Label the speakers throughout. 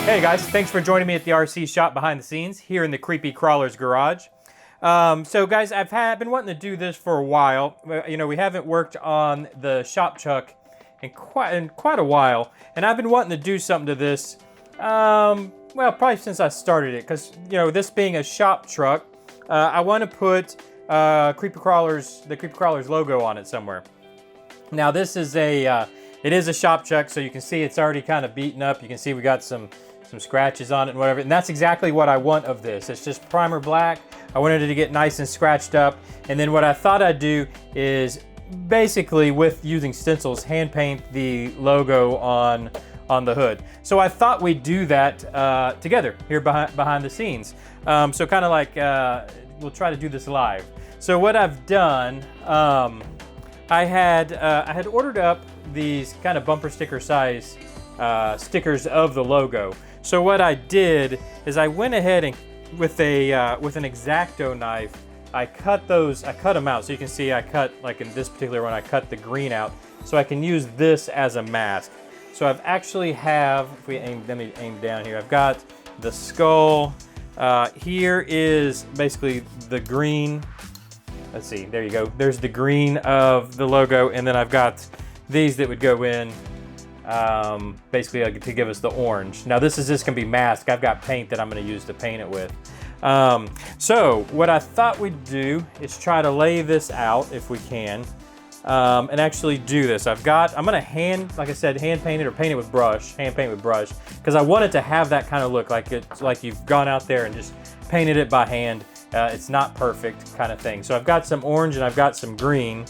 Speaker 1: Hey guys, thanks for joining me at the RC shop behind the scenes here in the Creepy Crawler's garage. So guys, I've been wanting to do this for a while. You know, we haven't worked on the shop truck in quite a while, and I've been wanting to do something to this, well, probably since I started it, because, you know, this being a shop truck, I want to put the Creepy Crawler's logo on it somewhere. Now this is it is a shop truck, so you can see it's already kind of beaten up. You can see we got some scratches on it and whatever, and that's exactly what I want of this. It's just primer black. I wanted it to get nice and scratched up, and then what I thought I'd do is basically, with using stencils, hand paint the logo on the hood. So I thought we'd do that together here behind the scenes. So kind of like we'll try to do this live. So what I've done, I had ordered up these kind of bumper sticker size stickers of the logo. So what I did is I went ahead and with an X-Acto knife, I cut them out. So you can see I cut, like in this particular one, I cut the green out so I can use this as a mask. So I've actually let me aim down here. I've got the skull. Here is basically the green. Let's see, there you go. There's the green of the logo, and then I've got these that would go in basically to give us the orange. Now this is just gonna be masked. I've got paint that I'm gonna use to paint it with. So what I thought we'd do is try to lay this out if we can, and actually do this. I'm gonna like I said, hand paint it or paint it with brush, hand paint with brush, because I want it to have that kind of look, like it's like you've gone out there and just painted it by hand. It's not perfect kind of thing. So I've got some orange and I've got some green.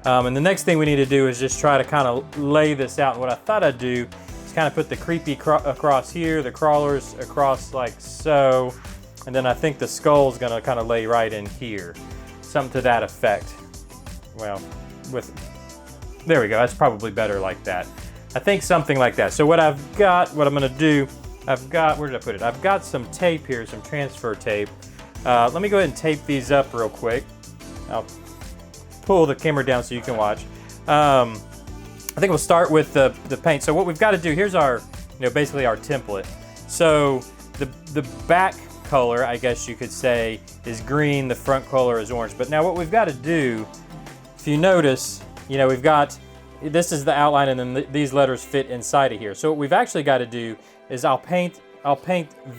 Speaker 1: And the next thing we need to do is just try to kind of lay this out. And what I thought I'd do is kind of put the creepy across here, the crawlers across like so, and then I think the skull is going to kind of lay right in here. Something to that effect. Well, there we go. That's probably better like that. I think something like that. So what I'm going to do, where did I put it? I've got some tape here, some transfer tape. Let me go ahead and tape these up real quick. I'll pull the camera down so you can watch. I think we'll start with the paint. So what we've got to do, here's our, basically our template. So the back color, I guess you could say, is green. The front color is orange. But now what we've got to do, if you notice, we've got, this is the outline, and then these letters fit inside of here. So what we've actually got to do is I'll paint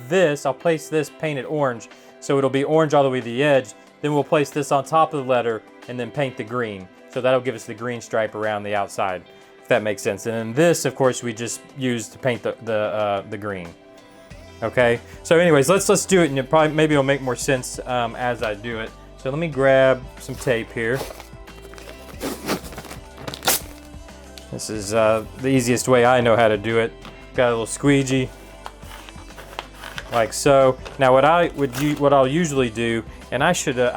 Speaker 1: this, I'll place this painted orange, so it'll be orange all the way to the edge. Then we'll place this on top of the letter and then paint the green. So that'll give us the green stripe around the outside, if that makes sense. And then this, of course, we just use to paint the green. Okay, so anyways, let's do it, and maybe it'll make more sense as I do it. So let me grab some tape here. This is the easiest way I know how to do it. Got a little squeegee, like so. Now what I'll usually do, and I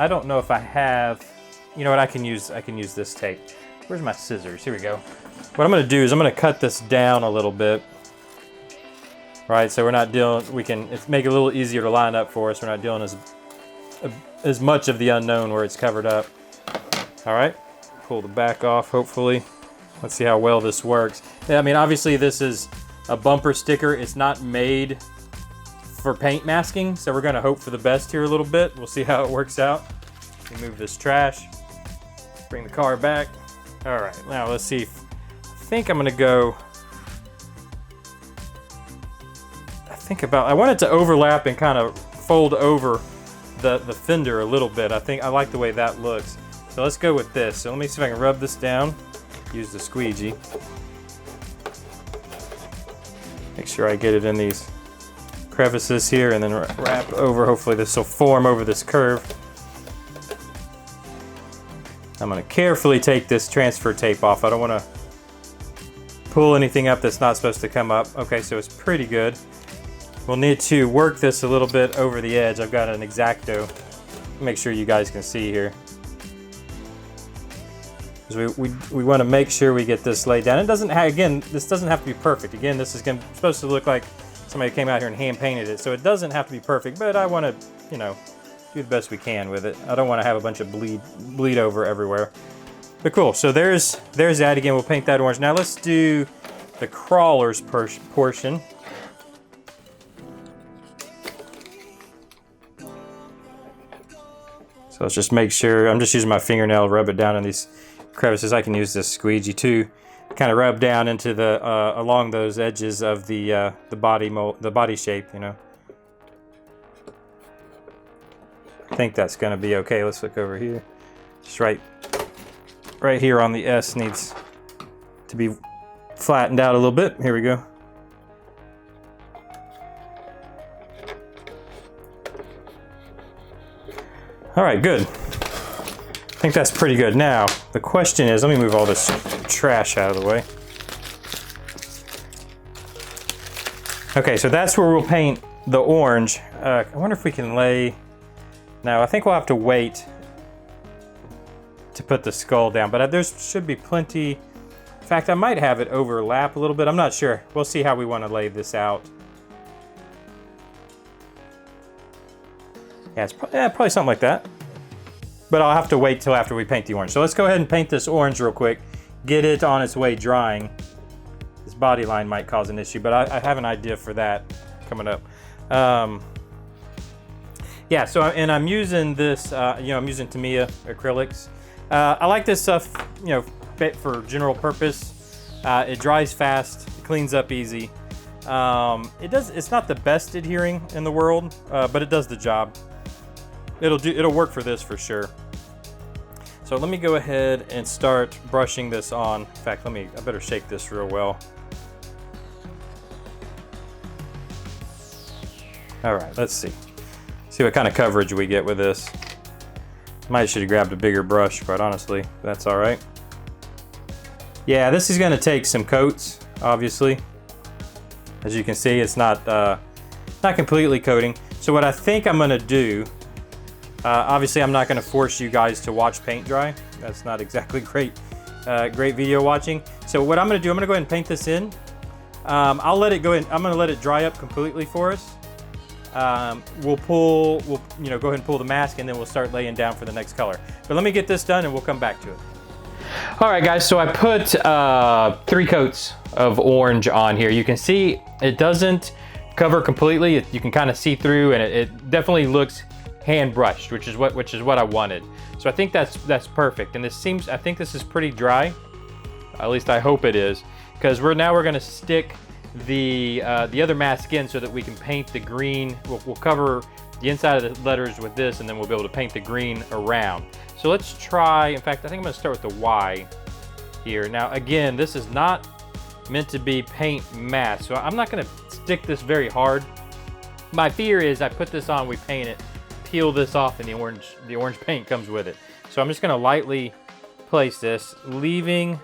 Speaker 1: don't know if I have, what I can use this tape. Where's my scissors? Here we go. What I'm gonna do is I'm gonna cut this down a little bit. Right, so we're not dealing, it's make it a little easier to line up for us. We're not dealing as much of the unknown where it's covered up. All right, pull the back off, hopefully. Let's see how well this works. Yeah, I mean, obviously this is a bumper sticker. It's not made for paint masking, so we're gonna hope for the best here a little bit. We'll see how it works out. Let me move this trash, bring the car back. All right, now let's see. I think I'm gonna go, I want it to overlap and kind of fold over the fender a little bit. I like the way that looks. So let's go with this. So let me see if I can rub this down, use the squeegee. Make sure I get it in these crevices here and then wrap over. Hopefully this will form over this curve. I'm going to carefully take this transfer tape off. I don't want to pull anything up that's not supposed to come up. Okay, so it's pretty good. We'll need to work this a little bit over the edge. I've got an X-Acto. Make sure you guys can see here. Because we want to make sure we get this laid down. It doesn't this doesn't have to be perfect. Again, this is supposed to look like somebody came out here and hand painted it, so it doesn't have to be perfect. But I want to, do the best we can with it. I don't want to have a bunch of bleed over everywhere. But cool, so there's that again. We'll paint that orange. Now let's do the crawlers portion. So let's just make sure, I'm just using my fingernail to rub it down in these crevices. I can use this squeegee too, kind of rub down into the along those edges of the body shape, you know. I think that's gonna be okay. Let's look over here. Just right here on the S needs to be flattened out a little bit. Here we go. All right, good. I think that's pretty good. Now, the question is, let me move all this trash out of the way. Okay, so that's where we'll paint the orange. I wonder if we can lay, now I think we'll have to wait to put the skull down, but there should be plenty. In fact, I might have it overlap a little bit. I'm not sure. We'll see how we want to lay this out. Yeah, it's probably something like that. But I'll have to wait till after we paint the orange. So let's go ahead and paint this orange real quick. Get it on its way drying. This body line might cause an issue, but I have an idea for that coming up. Yeah, so and I'm using this, I'm using Tamiya acrylics. I like this stuff, for general purpose. It dries fast, it cleans up easy. It's not the best adhering in the world, but it does the job. It'll work for this for sure. So let me go ahead and start brushing this on. In fact, I better shake this real well. All right, let's see what kind of coverage we get with this. Might should have grabbed a bigger brush, quite honestly. That's all right. Yeah, this is gonna take some coats, obviously. As you can see, it's not completely coating. So what I think I'm gonna do, obviously I'm not gonna force you guys to watch paint dry. That's not exactly great video watching. So what I'm gonna do, I'm gonna go ahead and paint this in. I'll let it go in, I'm gonna let it dry up completely for us. We'll go ahead and pull the mask, and then we'll start laying down for the next color. But let me get this done and we'll come back to it. All right, guys, so I put 3 coats of orange on here. You can see it doesn't cover completely. You can kind of see through, and it definitely looks hand brushed, which is what I wanted. So I think that's perfect. And I think this is pretty dry. At least I hope it is, because we're gonna stick the other mask in so that we can paint the green. We'll cover the inside of the letters with this, and then we'll be able to paint the green around. So let's try, in fact, I think I'm gonna start with the Y here. Now again, this is not meant to be paint mask, so I'm not gonna stick this very hard. My fear is I put this on, we paint it, peel this off, and the orange paint comes with it. So I'm just gonna lightly place this, leaving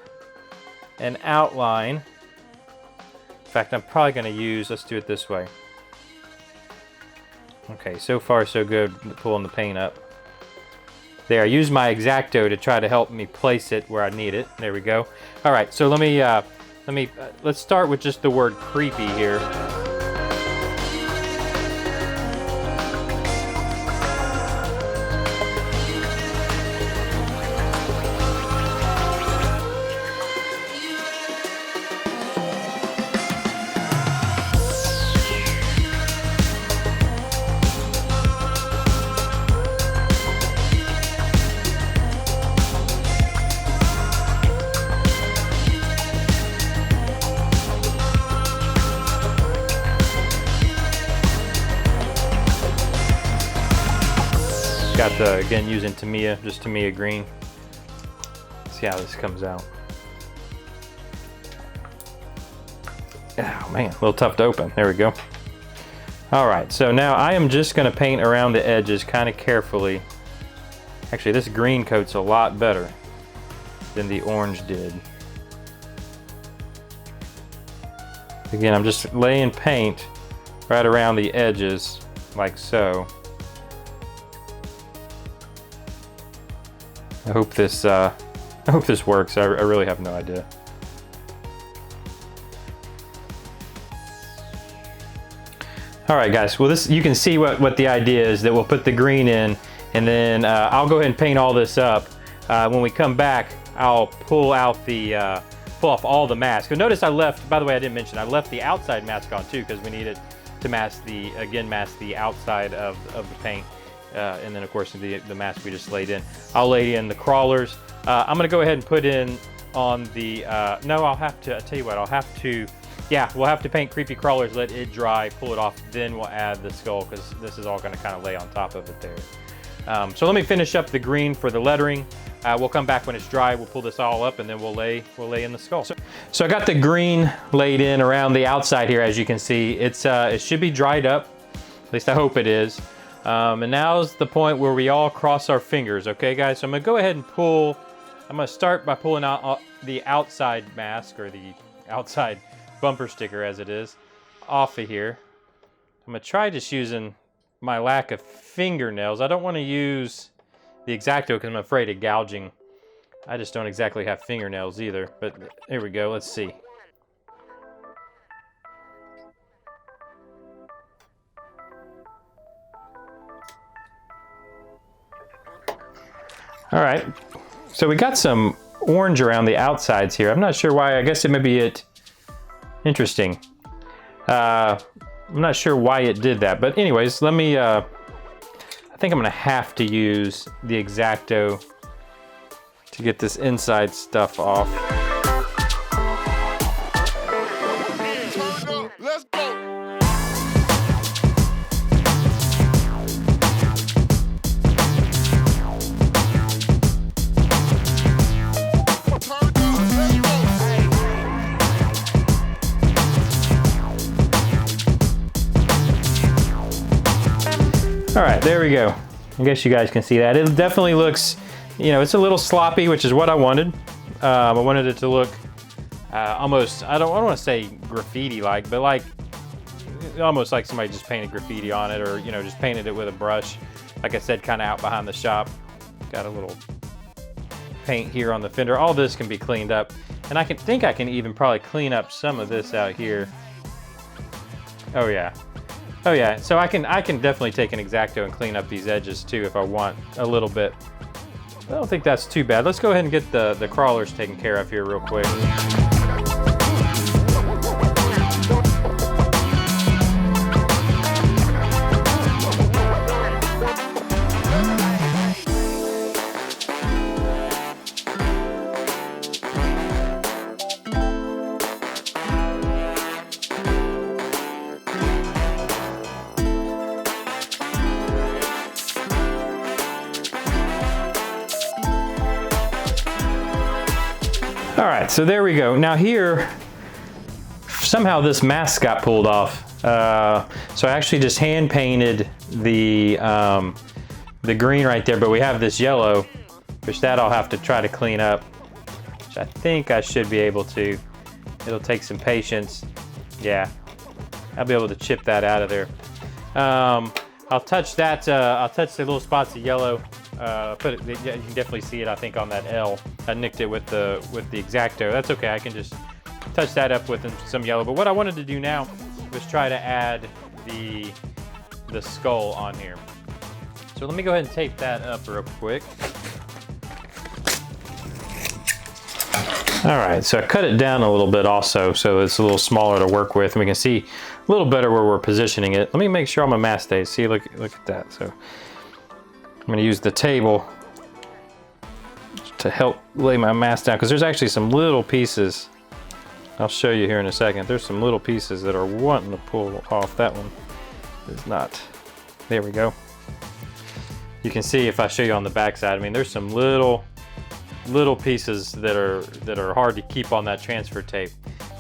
Speaker 1: an outline. In fact, I'm probably gonna let's do it this way. Okay, so far so good pulling the paint up. There, I used my X-Acto to try to help me place it where I need it. There we go. All right, so let's start with just the word creepy here. Got again, using Tamiya, just Tamiya green. Let's see how this comes out. Oh man, a little tough to open. There we go. All right, so now I am just gonna paint around the edges kind of carefully. Actually, this green coat's a lot better than the orange did. Again, I'm just laying paint right around the edges, like so. I hope this works. I really have no idea. All right, guys. Well, you can see what the idea is, that we'll put the green in, and then I'll go ahead and paint all this up. when we come back, I'll pull out the pull off all the masks. And notice I left, by the way, I didn't mention, I left the outside mask on too, because we needed to mask the outside of the paint. And then of course the mask we just laid in. I'll lay in the crawlers. I'm gonna go ahead and put in on the, no, I'll have to, I'll tell you what, yeah, we'll have to paint creepy crawlers, let it dry, pull it off, then we'll add the skull, because this is all gonna kind of lay on top of it there. So let me finish up the green for the lettering. We'll come back when it's dry, we'll pull this all up, and then we'll lay in the skull. So I got the green laid in around the outside here, as you can see. It should be dried up, at least I hope it is. And now's the point where we all cross our fingers, okay guys? So I'm gonna go ahead and I'm gonna start by pulling out the outside mask, or the outside bumper sticker as it is, off of here. I'm gonna try just using my lack of fingernails. I don't wanna use the X-Acto because I'm afraid of gouging. I just don't exactly have fingernails either, but here we go, let's see. All right, so we got some orange around the outsides here. I'm not sure why, I guess it may be interesting. I'm not sure why it did that, but anyways, let me, I think I'm gonna have to use the X-Acto to get this inside stuff off.
Speaker 2: Let's go.
Speaker 1: All right, there we go. I guess you guys can see that. It definitely looks, you know, it's a little sloppy, which is what I wanted. I wanted it to look almost, I don't want to say graffiti-like, but like, almost like somebody just painted graffiti on it, or, you know, just painted it with a brush. Like I said, kind of out behind the shop. Got a little paint here on the fender. All this can be cleaned up. And I think I can even probably clean up some of this out here. Oh yeah. Oh yeah, so I can definitely take an X-Acto and clean up these edges too if I want a little bit. I don't think that's too bad. Let's go ahead and get the crawlers taken care of here real quick. All right, so there we go. Now here, somehow this mask got pulled off. So I actually just hand painted the green right there, but we have this yellow, which that I'll have to try to clean up, which I think I should be able to. It'll take some patience. Yeah, I'll be able to chip that out of there. I'll touch that, I'll touch the little spots of yellow. You can definitely see it, I think, on that L. I nicked it with the X-Acto. That's okay, I can just touch that up with some yellow. But what I wanted to do now was try to add the skull on here. So let me go ahead and tape that up real quick. All right, so I cut it down a little bit also, so it's a little smaller to work with, and we can see a little better where we're positioning it. Let me make sure all my mask stays. See, look at that. So I'm gonna use the table to help lay my mask down, because there's actually some little pieces. I'll show you here in a second. There's some little pieces that are wanting to pull off. That one is not. There we go. You can see if I show you on the back side, I mean, there's some little pieces that are hard to keep on that transfer tape.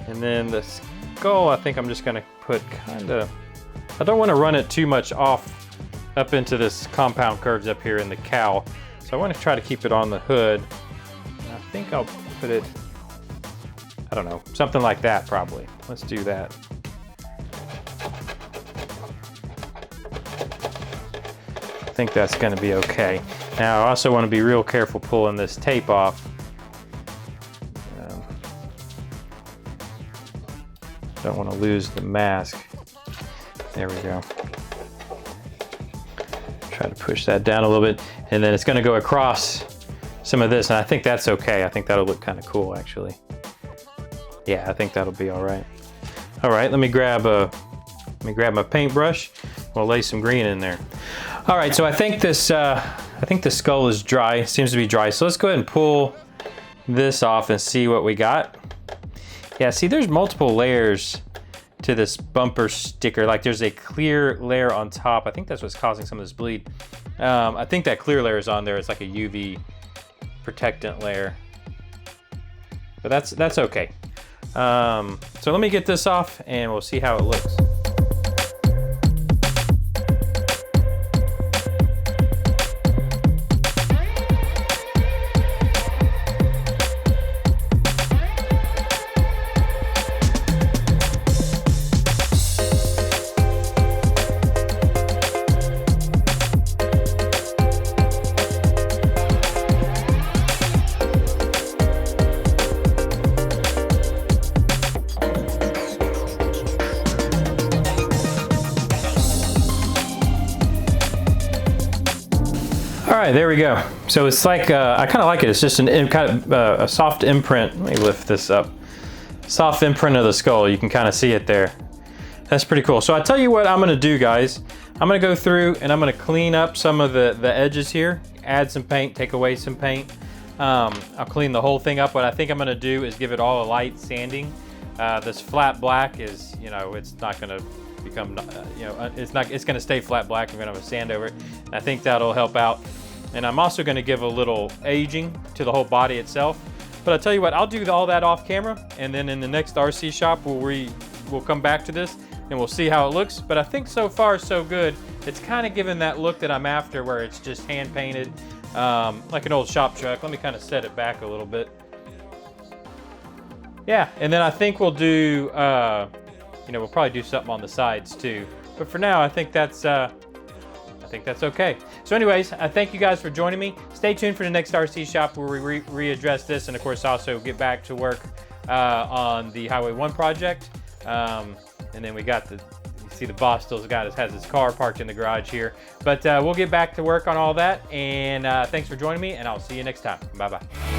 Speaker 1: And then the skull, I think I'm just gonna put kinda, I don't wanna run it too much off up into this compound curves up here in the cowl. So I want to try to keep it on the hood. And I think I'll put it, I don't know, something like that probably. Let's do that. I think that's going to be okay. Now I also want to be real careful pulling this tape off. Don't want to lose the mask. There we go. Try to push that down a little bit, and then it's going to go across some of this, and I think that's okay. I think that'll look kind of cool, actually. Yeah, I think that'll be all right. All right, let me grab my paintbrush. We'll lay some green in there. All right, so I think the skull is dry. It seems to be dry. So let's go ahead and pull this off and see what we got. Yeah, see, there's multiple layers to this bumper sticker. Like, there's a clear layer on top. I think that's what's causing some of this bleed. I think that clear layer is on there. It's like a UV protectant layer, but that's okay. So let me get this off and we'll see how it looks. All right, there we go. So it's like, I kind of like it. It's just a soft imprint. Let me lift this up. Soft imprint of the skull. You can kind of see it there. That's pretty cool. So I tell you what I'm gonna do, guys. I'm gonna go through and I'm gonna clean up some of the edges here, add some paint, take away some paint. I'll clean the whole thing up. What I think I'm gonna do is give it all a light sanding. This flat black is, you know, it's not gonna become, it's gonna stay flat black. I'm gonna have a sand over it. And I think that'll help out. And I'm also gonna give a little aging to the whole body itself. But I'll tell you what, I'll do all that off camera, and then in the next RC shop, we'll come back to this and we'll see how it looks. But I think so far so good. It's kind of giving that look that I'm after, where it's just hand painted, like an old shop truck. Let me kind of set it back a little bit. Yeah, and then I think we'll do, we'll probably do something on the sides too. But for now, I think that's okay. So anyways, I thank you guys for joining me. Stay tuned for the next RC shop where we readdress this, and of course also get back to work on the Highway 1 project. And then we got you see the boss still has his car parked in the garage here. But we'll get back to work on all that, and thanks for joining me, and I'll see you next time. Bye-bye.